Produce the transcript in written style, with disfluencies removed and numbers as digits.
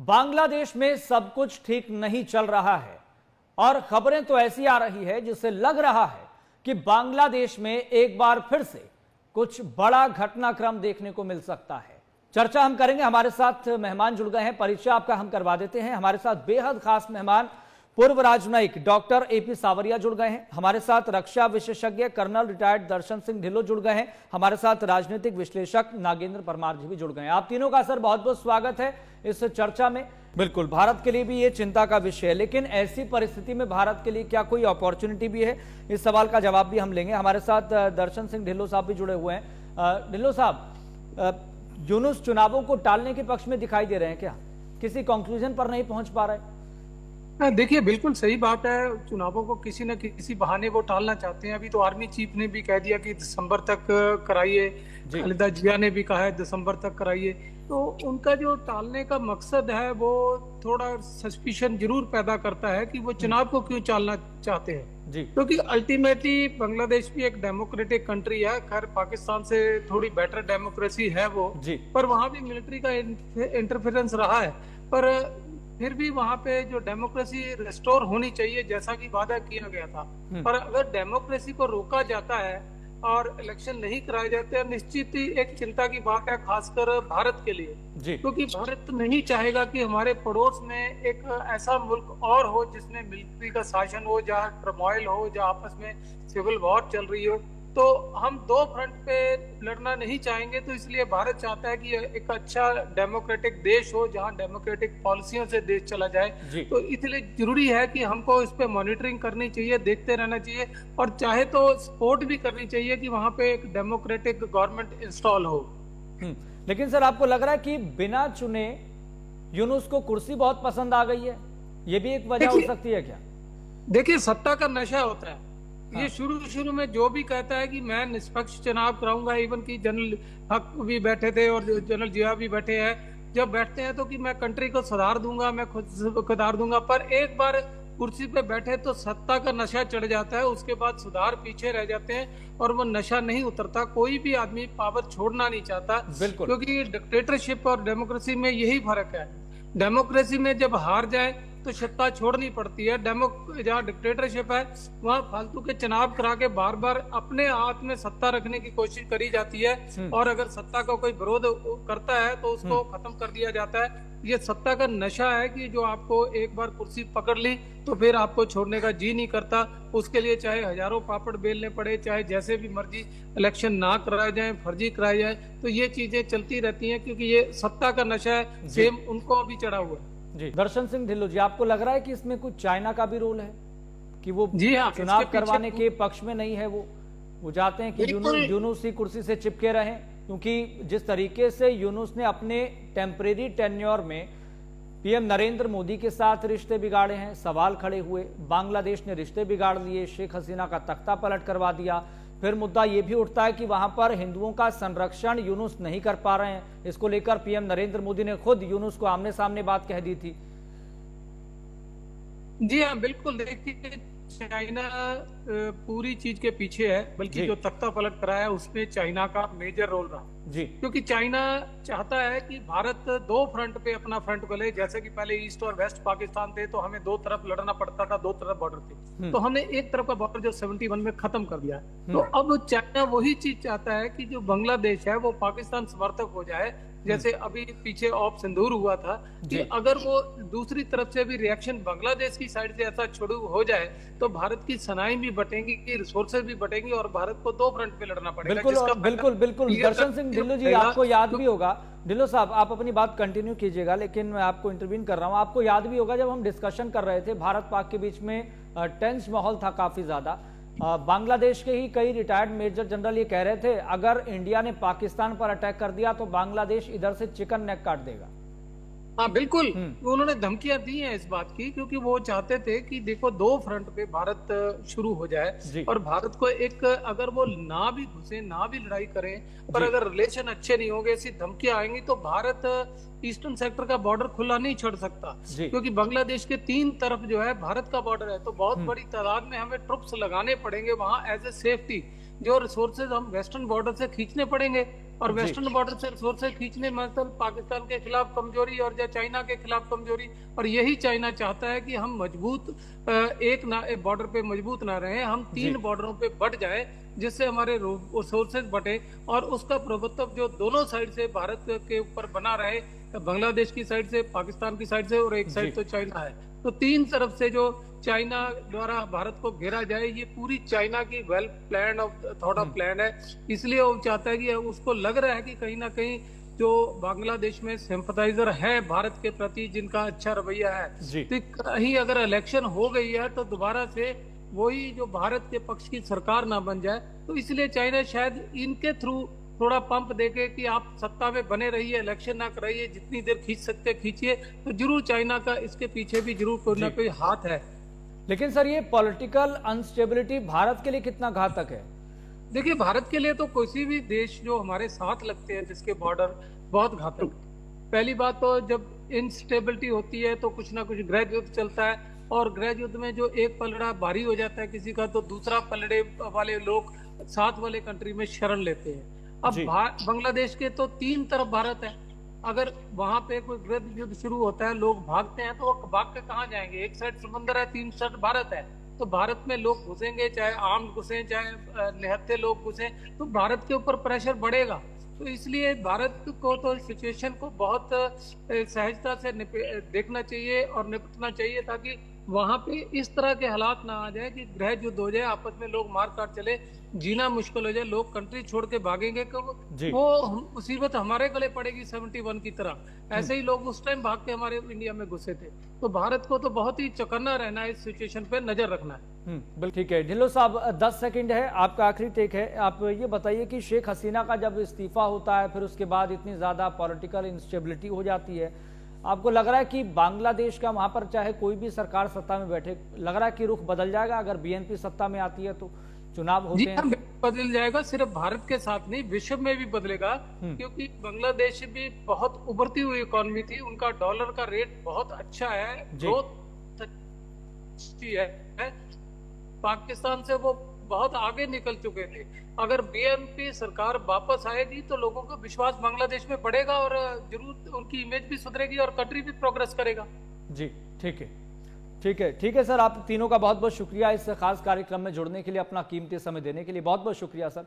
बांग्लादेश में सब कुछ ठीक नहीं चल रहा है और खबरें तो ऐसी आ रही है जिससे लग रहा है कि बांग्लादेश में एक बार फिर से कुछ बड़ा घटनाक्रम देखने को मिल सकता है। चर्चा हम करेंगे। हमारे साथ मेहमान जुड़ गए हैं, परिचय आपका हम करवा देते हैं। हमारे साथ बेहद खास मेहमान पूर्व राजनयिक डॉक्टर एपी सावरिया जुड़ गए हैं। हमारे साथ रक्षा विशेषज्ञ कर्नल रिटायर्ड दर्शन सिंह ढिल्लों जुड़ गए हैं। हमारे साथ राजनीतिक विश्लेषक नागेंद्र परमार जी भी जुड़ गए हैं। आप तीनों का सर बहुत बहुत स्वागत है इस चर्चा में। बिल्कुल, भारत के लिए भी ये चिंता का विषय है, लेकिन ऐसी परिस्थिति में भारत के लिए क्या कोई अपॉर्चुनिटी भी है? इस सवाल का जवाब भी हम लेंगे। हमारे साथ दर्शन सिंह ढिल्लों साहब भी जुड़े हुए हैं। ढिल्लों साहब, यूनुस चुनावों को टालने के पक्ष में दिखाई दे रहे हैं क्या? किसी कंक्लूजन पर नहीं पहुंच पा रहे? देखिए, बिल्कुल सही बात है। चुनावों को किसी न किसी बहाने वो टालना चाहते हैं। अभी तो आर्मी चीफ ने भी कह दिया कि दिसंबर तक कराइए, खालिदा जिया ने भी कहा है दिसंबर तक कराइए। तो उनका जो टालने का मकसद है वो थोड़ा सस्पिशन जरूर पैदा करता है कि वो चुनाव को क्यों टालना चाहते हैं, क्योंकि अल्टीमेटली बांग्लादेश भी एक डेमोक्रेटिक कंट्री है। खैर पाकिस्तान से थोड़ी बेटर डेमोक्रेसी है वो, पर वहां भी मिलिट्री का इंटरफेरेंस रहा है। पर फिर भी वहां पे जो डेमोक्रेसी रिस्टोर होनी चाहिए जैसा कि वादा किया गया था। पर अगर डेमोक्रेसी को रोका जाता है और इलेक्शन नहीं कराए जाते हैं, निश्चित ही एक चिंता की बात है, खासकर भारत के लिए, क्योंकि भारत नहीं चाहेगा कि हमारे पड़ोस में एक ऐसा मुल्क और हो जिसमें मिलिट्री का शासन हो, जहाँ टर्मोइल हो, जहाँ आपस में सिविल वॉर चल रही हो। तो हम दो फ्रंट पे लड़ना नहीं चाहेंगे। तो इसलिए भारत चाहता है कि एक अच्छा डेमोक्रेटिक देश हो जहां डेमोक्रेटिक पॉलिसियों से देश चला जाए। तो इसलिए जरूरी है कि हमको इस पे मॉनिटरिंग करनी चाहिए, देखते रहना चाहिए, और चाहे तो सपोर्ट भी करनी चाहिए कि वहां पे एक डेमोक्रेटिक गवर्नमेंट इंस्टॉल हो। लेकिन सर, आपको लग रहा है कि बिना चुने यूनुस को कुर्सी बहुत पसंद आ गई है? ये भी एक वजह हो सकती है क्या? देखिए, सत्ता का नशा होता है। ये शुरू में जो भी कहता है कि मैं निष्पक्ष चुनाव कराऊंगा, इवन की जनरल हक भी बैठे थे और जनरल जिया भी बैठे हैं, जब बैठते हैं तो कि मैं कंट्री को सुधार दूंगा, मैं खुद सुधार दूंगा। पर एक बार कुर्सी पे बैठे तो सत्ता का नशा चढ़ जाता है, उसके बाद सुधार पीछे रह जाते हैं और वो नशा नहीं उतरता। कोई भी आदमी पावर छोड़ना नहीं चाहता, क्योंकि डिक्टेटरशिप और डेमोक्रेसी में यही फर्क है। डेमोक्रेसी में जब हार जाए तो सत्ता छोड़नी पड़ती है। जहाँ डिक्टेटरशिप है वहाँ फालतू के चुनाव करा के बार बार अपने हाथ में सत्ता रखने की कोशिश करी जाती है, और अगर सत्ता का कोई विरोध करता है तो उसको खत्म कर दिया जाता है। ये सत्ता का नशा है कि जो आपको एक बार कुर्सी पकड़ ली तो फिर आपको छोड़ने का जी नहीं करता। उसके लिए चाहे हजारों पापड़ बेलने पड़े, चाहे जैसे भी मर्जी इलेक्शन ना कराए जाए, फर्जी कराए जाए, तो ये चीजें चलती रहती हैं, क्योंकि ये सत्ता का नशा है। सेम उनको भी चढ़ा हुआ है। जी, दर्शन सिंह ढिल्लों जी, आपको लग रहा है कि इसमें कुछ चाइना का भी रोल है कि वो चुनाव करवाने के पक्ष में नहीं है? वो चाहते हैं कि यूनुस ही कुर्सी से चिपके रहें, क्योंकि जिस तरीके से यूनुस ने अपने टेम्परेरी टेन्योर में पीएम नरेंद्र मोदी के साथ रिश्ते बिगाड़े हैं, सवाल खड़े हुए। बांग्लादेश ने रिश्ते बिगाड़ लिए, शेख हसीना का तख्ता पलट करवा दिया। फिर मुद्दा यह भी उठता है कि वहां पर हिंदुओं का संरक्षण यूनुस नहीं कर पा रहे हैं। इसको लेकर पीएम नरेंद्र मोदी ने खुद यूनुस को आमने सामने बात कह दी थी। जी हाँ, बिल्कुल। देखिए, चाइना पूरी चीज के पीछे है, बल्कि जो तख्ता पलट कराया उसमें चाइना का मेजर रोल रहा जी, क्योंकि चाइना चाहता है कि भारत दो फ्रंट पे अपना फ्रंट बोले। जैसे कि पहले ईस्ट और वेस्ट पाकिस्तान थे तो हमें दो तरफ लड़ना पड़ता था, दो तरफ बॉर्डर थे, तो हमने एक तरफ का बॉर्डर जो 71 में खत्म कर दिया। तो अब चाइना वही चीज चाहता है कि जो बांग्लादेश है वो पाकिस्तान समर्थक हो जाए, जैसे अभी पीछे ऑप सिंदूर हुआ था, कि अगर वो दूसरी तरफ से भी रिएक्शन बांग्लादेश की साइड से ऐसा शुरू हो जाए तो भारत की सेनाएं भी बटेंगी, रिसोर्सेज भी बटेंगी और भारत को दो फ्रंट पे लड़ना पड़ेगा। बिल्कुल दर्शन सिंह ढिल्लों जी, आपको याद भी होगा, ढिल्लों साहब आप अपनी बात कंटिन्यू कीजिएगा, लेकिन मैं आपको इंटरवीन कर रहा हूं। आपको याद भी होगा जब हम डिस्कशन कर रहे थे, भारत पाक के बीच में टेंस माहौल था काफी ज्यादा। बांग्लादेश के ही कई रिटायर्ड मेजर जनरल ये कह रहे थे अगर इंडिया ने पाकिस्तान पर अटैक कर दिया तो बांग्लादेश इधर से चिकन नेक काट देगा। हाँ बिल्कुल, उन्होंने धमकियां दी हैं इस बात की, क्योंकि वो चाहते थे कि देखो दो फ्रंट पे भारत शुरू हो जाए और भारत को एक, अगर वो ना भी घुसे ना भी लड़ाई करें, पर अगर रिलेशन अच्छे नहीं होंगे, ऐसी धमकियां आएंगी तो भारत ईस्टर्न सेक्टर का बॉर्डर खुला नहीं छोड़ सकता, क्योंकि बांग्लादेश के तीन तरफ जो है भारत का बॉर्डर है। तो बहुत बड़ी तादाद में हमें ट्रुप्स लगाने पड़ेंगे वहां एज ए सेफ्टी। जो रिसोर्सेज हम वेस्टर्न बॉर्डर से खींचने पड़ेंगे और वेस्टर्न बॉर्डर से रिसोर्सेज खींचने में मतलब पाकिस्तान के खिलाफ कमजोरी और या चाइना के खिलाफ कमजोरी, और यही चाइना चाहता है कि हम मजबूत एक बॉर्डर पे मजबूत ना रहे, हम 3 बॉर्डरों पे बढ़ जाए, जिससे हमारे रिसोर्सेज बटे और उसका प्रभुत्व जो दोनों साइड से भारत के ऊपर बना रहे, बांग्लादेश की साइड से, पाकिस्तान की साइड से, और एक साइड तो चाइना है। तो 3 तरफ से जो चाइना द्वारा भारत को घेरा जाए, ये पूरी चाइना की well plan of thought of plan है। इसलिए वो चाहता है कि उसको लग रहा है कि कहीं ना कहीं जो बांग्लादेश में सिंपथाइजर है भारत के प्रति, जिनका अच्छा रवैया है, तो कहीं अगर इलेक्शन हो गई है तो दोबारा से वही जो भारत के पक्ष की सरकार ना बन जाए, तो इसलिए चाइना शायद इनके थ्रू थोड़ा पंप देके कि आप सत्ता में बने रहिए, इलेक्शन ना कराइए, जितनी देर खींच सकते खींचिए। तो जरूर चाइना का इसके पीछे भी जरूर कोई ना कोई हाथ है। लेकिन सर, ये पॉलिटिकल अनस्टेबिलिटी भारत के लिए कितना घातक है? देखिए, भारत के लिए तो किसी भी देश जो हमारे साथ लगते हैं जिसके बॉर्डर, बहुत घातक। पहली बात तो जब इंस्टेबिलिटी होती है तो कुछ ना कुछ गृह युद्ध चलता है, और गृह युद्ध में जो एक पलड़ा भारी हो जाता है किसी का, तो दूसरा पलड़े वाले लोग साथ वाले कंट्री में शरण लेते हैं। अब बांग्लादेश के तो 3 तरफ भारत है, अगर वहां पे कोई गृह युद्ध शुरू होता है, लोग भागते हैं, तो वो भाग के कहाँ जाएंगे? एक साइड समंदर है, 3 साइड भारत है, तो भारत में लोग घुसेंगे, चाहे आम घुसे चाहे निहत्थे लोग घुसे, तो भारत के ऊपर प्रेशर बढ़ेगा। तो इसलिए भारत को तो सिचुएशन को बहुत सहजता से देखना चाहिए और निपटना चाहिए, ताकि वहां पे इस तरह के हालात ना आ जाए कि गृह युद्ध हो जाए, आपस में लोग मार काट चले, जीना मुश्किल हो जाए, लोग कंट्री छोड़ के भागेंगे, वो मुसीबत हमारे गले पड़ेगी 71 की तरह। ऐसे ही लोग उस टाइम भाग के हमारे इंडिया में घुसे थे। तो भारत को तो बहुत ही चौकन्ना रहना है, इस सिचुएशन पे नजर रखना है। बिल्कुल ठीक है। ढिल्लो साहब, 10 सेकंड है, आपका आखिरी टेक है। आप ये बताइए कि शेख हसीना का जब इस्तीफा होता है, फिर उसके बाद इतनी ज्यादा पॉलिटिकल इंस्टेबिलिटी हो जाती है, आपको लग रहा है कि बांग्लादेश का वहां पर चाहे कोई भी सरकार सत्ता में बैठे, लग रहा है कि रुख बदल जाएगा? अगर बीएनपी सत्ता में आती है तो चुनाव होते हैं, बदल जाएगा। सिर्फ भारत के साथ नहीं, विश्व में भी बदलेगा, क्योंकि बांग्लादेश भी बहुत उभरती हुई इकोनॉमी थी, उनका डॉलर का रेट बहुत अच्छा है, ग्रोथ अच्छी है, पाकिस्तान से वो बहुत आगे निकल चुके थे। अगर बीएनपी सरकार वापस आएगी तो लोगों का विश्वास बांग्लादेश में बढ़ेगा और जरूर उनकी इमेज भी सुधरेगी और कंट्री भी प्रोग्रेस करेगा। जी ठीक है, ठीक है, ठीक है सर, आप तीनों का बहुत बहुत शुक्रिया इस खास कार्यक्रम में जुड़ने के लिए, अपना कीमती समय देने के लिए बहुत बहुत शुक्रिया सर।